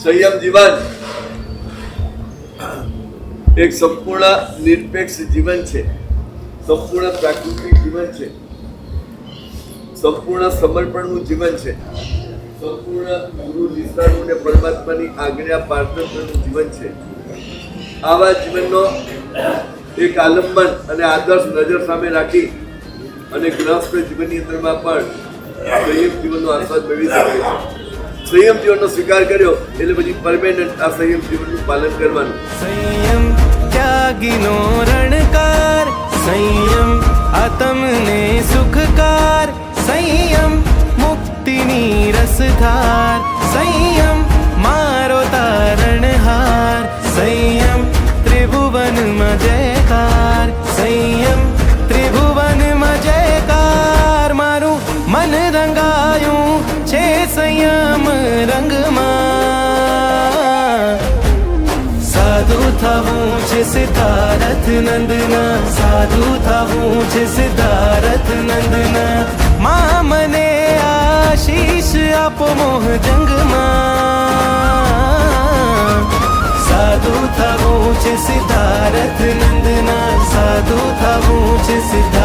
સંયમ જીવન એક સંપૂર્ણ નિરપેક્ષ જીવન છે, સંપૂર્ણ પ્રાકૃતિક જીવન છે, સંપૂર્ણ સમર્પણનું જીવન છે, સંપૂર્ણ ગુરુ નિષ્ઠાનું અને પરમાત્માની આજ્ઞા પાર્થનું જીવન છે. આવા જીવનનો એક આલંબન અને આદર્શ નજર સામે રાખી અને ગૃહસ્થ જીવનની અંદરમાં પણ સંયમ જીવનનો આસ્વાદ મેળવી શકાય છે. સંયમ જીવનનો સ્વીકાર કર્યો એટલે પછી પરમેનન્ટ આ સંયમ જીવનનું પાલન કરવાનું. સંયમ ત્યાગીનો રણકાર, સંયમ આત્મને સુખકાર, સંયમ મુક્તિની રસધાર, સંયમ મારો તારણહાર, સંયમ ત્રિભુવનમાં જયકાર, સંયમ ત્રિભુવનમાં જયકાર. મારું મન રંગાયું છે સંયમ રંગમાં, સાધુ થવું છે સિદ્ધાર્થ નંદના, સાધુ થવું છે સિદ્ધાર્થ નંદના. મા મને આશીષ આપો મોહ જંગમાં, સાધુ થવું છે સિદ્ધાર્થ નંદના, સાધુ થવું છે સિદ્ધાર્થ